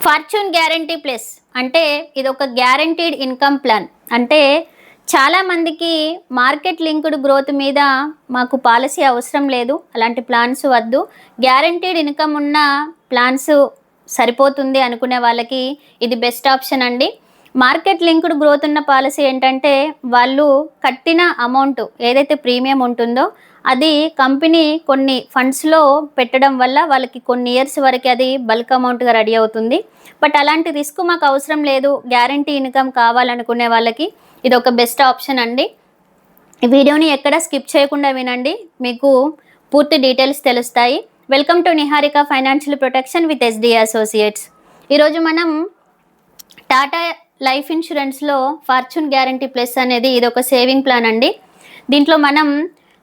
Fortune guarantee plus అంటే ఇది ఒక గ్యారంటీడ్ ఇన్కమ్ ప్లాన్. అంటే చాలామందికి మార్కెట్ లింక్డ్ గ్రోత్ మీద మాకు పాలసీ అవసరం లేదు, అలాంటి ప్లాన్స్ వద్దు, గ్యారంటీడ్ ఇన్కమ్ ఉన్న ప్లాన్స్ సరిపోతుంది అనుకునే వాళ్ళకి ఇది బెస్ట్ ఆప్షన్ అండి. మార్కెట్ లింక్డ్ గ్రోత్ ఉన్న పాలసీ ఏంటంటే వాళ్ళు కట్టిన అమౌంట్ ఏదైతే ప్రీమియం ఉంటుందో అది కంపెనీ కొన్ని ఫండ్స్లో పెట్టడం వల్ల వాళ్ళకి కొన్ని ఇయర్స్ వరకు అది బల్క్ అమౌంట్గా రెడీ అవుతుంది. బట్ అలాంటి రిస్క్ మాకు అవసరం లేదు, గ్యారంటీ ఇన్కమ్ కావాలనుకునే వాళ్ళకి ఇది ఒక బెస్ట్ ఆప్షన్ అండి. ఈ వీడియోని ఎక్కడ స్కిప్ చేయకుండా వినండి, మీకు పూర్తి డీటెయిల్స్ తెలుస్తాయి. Welcome to Niharika financial protection with SDA associates. ఈరోజు మనం టాటా లైఫ్ ఇన్సూరెన్స్లో ఫార్చ్యూన్ గ్యారంటీ ప్లస్ అనేది ఇది ఒక సేవింగ్ ప్లాన్ అండి. దీంట్లో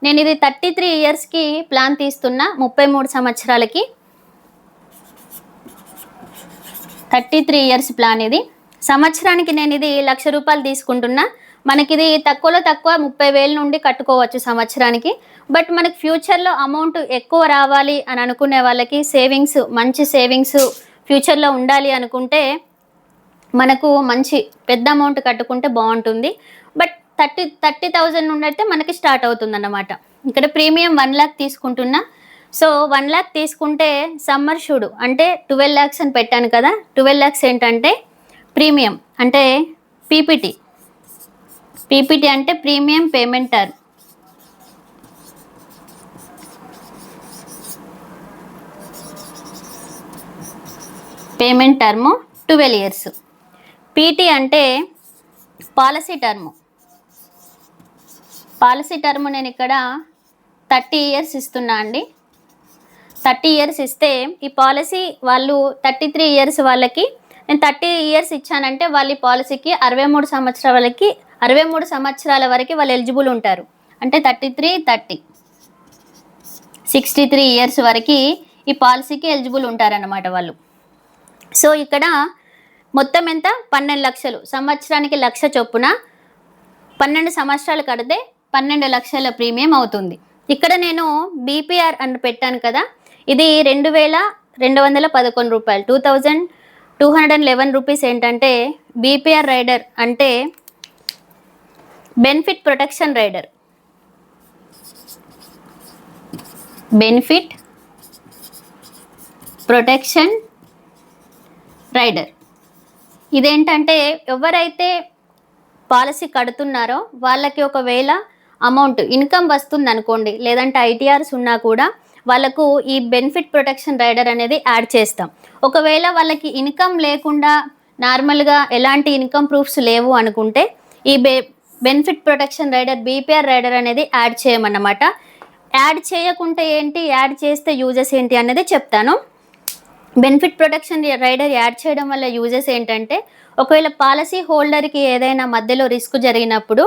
నేను ఇది 33 ఇయర్స్కి ప్లాన్ తీస్తున్నా, 33 సంవత్సరాలకి 33 ఇయర్స్ ప్లాన్. ఇది సంవత్సరానికి నేను ఇది ₹1,00,000 తీసుకుంటున్నా. మనకి ఇది తక్కువలో తక్కువ 30,000 నుండి కట్టుకోవచ్చు సంవత్సరానికి. బట్ మనకి ఫ్యూచర్లో అమౌంట్ ఎక్కువ రావాలి అని అనుకునే వాళ్ళకి సేవింగ్స్, మంచి సేవింగ్స్ ఫ్యూచర్లో ఉండాలి అనుకుంటే మనకు మంచి పెద్ద అమౌంట్ కట్టుకుంటే బాగుంటుంది. బట్ 30,000 నుండి అయితే మనకి స్టార్ట్ అవుతుంది అన్నమాట. ఇక్కడ ప్రీమియం 1 lakh తీసుకుంటున్నా. సో 1 lakh తీసుకుంటే సమ్మర్ షూడ్ అంటే 12 lakhs అని పెట్టాను కదా, 12 lakhs ఏంటంటే ప్రీమియం అంటే పీపీటీ అంటే premium payment term. Payment term 12 years. PT అంటే పాలసీ టర్మ్ నేను ఇక్కడ 30 years ఇస్తున్నా అండి. 30 years ఇస్తే ఈ పాలసీ వాళ్ళు 33 years వాళ్ళకి నేను 30 years ఇచ్చానంటే వాళ్ళు ఈ పాలసీకి 63 సంవత్సరాల వరకు వాళ్ళు ఎలిజిబుల్ ఉంటారు. అంటే 63 years వరకు ఈ పాలసీకి ఎలిజిబుల్ ఉంటారన్నమాట వాళ్ళు. సో ఇక్కడ మొత్తం ఎంత 12 లక్షలు, సంవత్సరానికి 1,00,000 చొప్పున 12 సంవత్సరాలు కడితే 12 లక్షల ప్రీమియం అవుతుంది. ఇక్కడ నేను బీపీఆర్ అని పెట్టాను కదా, ఇది ₹2,211, 2,211 రూపీస్ ఏంటంటే బీపీఆర్ రైడర్ అంటే benefit protection rider. Benefit protection rider ఇదేంటంటే ఎవరైతే పాలసీ కడుతున్నారో వాళ్ళకి ఒకవేళ అమౌంట్ ఇన్కమ్ వస్తుంది అనుకోండి, లేదంటే ఐటీఆర్స్ ఉన్నా కూడా వాళ్ళకు ఈ బెనిఫిట్ ప్రొటెక్షన్ రైడర్ అనేది యాడ్ చేస్తాం. ఒకవేళ వాళ్ళకి ఇన్కమ్ లేకుండా నార్మల్గా ఎలాంటి ఇన్కమ్ ప్రూఫ్స్ లేవు అనుకుంటే ఈ benefit protection rider BPR rider అనేది యాడ్ చేయమన్నమాట. యాడ్ చేయకుంటే ఏంటి, యాడ్ చేస్తే యూజెస్ ఏంటి అనేది చెప్తాను. బెనిఫిట్ ప్రొటెక్షన్ రైడర్ యాడ్ చేయడం వల్ల యూజెస్ ఏంటంటే ఒకవేళ పాలసీ హోల్డర్కి ఏదైనా మధ్యలో రిస్క్ జరిగినప్పుడు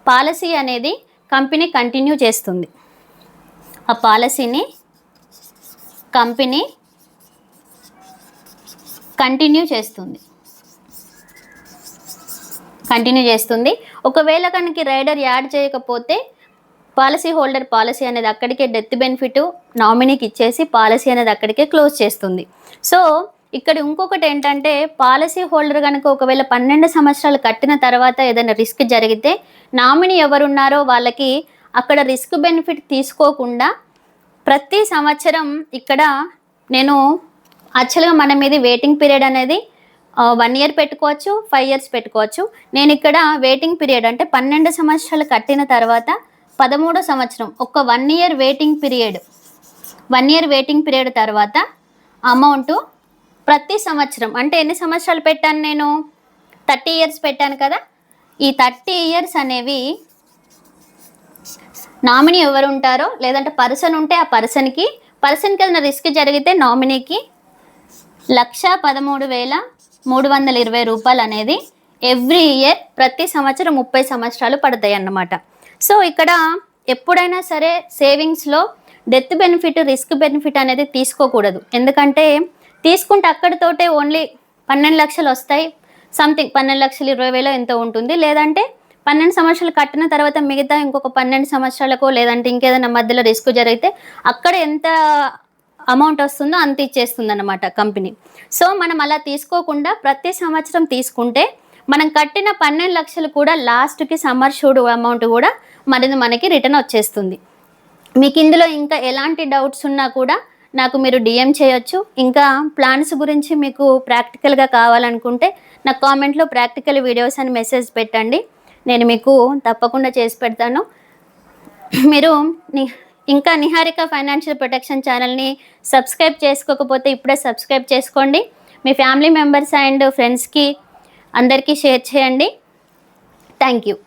పాలసీ అనేది కంపెనీ కంటిన్యూ చేస్తుంది. ఆ పాలసీని కంపెనీ కంటిన్యూ చేస్తుంది. ఒకవేళ కనుక రైడర్ యాడ్ చేయకపోతే పాలసీ హోల్డర్ పాలసీ అనేది అక్కడికే డెత్ బెనిఫిట్ నామినీకి ఇచ్చేసి పాలసీ అనేది అక్కడికే క్లోజ్ చేస్తుంది. సో ఇక్కడ ఇంకొకటి ఏంటంటే పాలసీ హోల్డర్ కనుక ఒకవేళ 12 సంవత్సరాలు కట్టిన తర్వాత ఏదైనా రిస్క్ జరిగితే నామినీ ఎవరున్నారో వాళ్ళకి అక్కడ రిస్క్ బెనిఫిట్ తీసుకోకుండా ప్రతి సంవత్సరం ఇక్కడ నేను యాక్చువల్గా మనం ఇది వెయిటింగ్ పీరియడ్ అనేది 1 year పెట్టుకోవచ్చు, 5 years పెట్టుకోవచ్చు. నేను ఇక్కడ వెయిటింగ్ పీరియడ్ అంటే 12 సంవత్సరాలు కట్టిన తర్వాత 13వ సంవత్సరం ఒక 1 year వెయిటింగ్ పీరియడ్ తర్వాత అమౌంట్ ప్రతి సంవత్సరం అంటే ఎన్ని సంవత్సరాలు పెట్టాను నేను 30 years పెట్టాను కదా, ఈ 30 years అనేవి నామినీ ఎవరు ఉంటారో లేదంటే పర్సన్ ఉంటే ఆ పర్సన్కి ఏదైనా రిస్క్ జరిగితే నామినీకి ₹113,320 అనేది ఎవ్రీ ఇయర్ ప్రతి సంవత్సరం 30 సంవత్సరాలు పడతాయి అన్నమాట. సో ఇక్కడ ఎప్పుడైనా సరే సేవింగ్స్లో డెత్ బెనిఫిట్, రిస్క్ బెనిఫిట్ అనేది తీసుకోకూడదు. ఎందుకంటే తీసుకుంటే అక్కడితోటే ఓన్లీ 12 లక్షలు వస్తాయి, సంథింగ్ 12,20,000 ఎంతో ఉంటుంది. లేదంటే 12 సంవత్సరాలు కట్టిన తర్వాత మిగతా ఇంకొక 12 సంవత్సరాలకో లేదంటే ఇంకేదైనా మధ్యలో రిస్క్ జరిగితే అక్కడ ఎంత అమౌంట్ వస్తుందో అంత ఇచ్చేస్తుంది అన్నమాట కంపెనీ. సో మనం అలా తీసుకోకుండా ప్రతి సంవత్సరం తీసుకుంటే మనం కట్టిన 12 లక్షలు కూడా లాస్ట్కి సమ్మర్ షూడ్ అమౌంట్ కూడా మనకి రిటర్న్ వచ్చేస్తుంది. మీకు ఇందులో ఇంకా ఎలాంటి డౌట్స్ ఉన్నా కూడా నాకు మీరు డిఎం చేయొచ్చు. ఇంకా ప్లాన్స్ గురించి మీకు ప్రాక్టికల్గా కావాలనుకుంటే నాకు కామెంట్లో ప్రాక్టికల్ వీడియోస్ అని మెసేజ్ పెట్టండి, నేను మీకు తప్పకుండా చేసి పెడతాను. మీరు ఇంకా నిహారిక ఫైనాన్షియల్ ప్రొటెక్షన్ ఛానల్ని సబ్స్క్రైబ్ చేసుకోకపోతే ఇప్పుడే సబ్స్క్రైబ్ చేసుకోండి. మీ ఫ్యామిలీ మెంబర్స్ అండ్ ఫ్రెండ్స్కి అందరికీ షేర్ చేయండి. Thank you.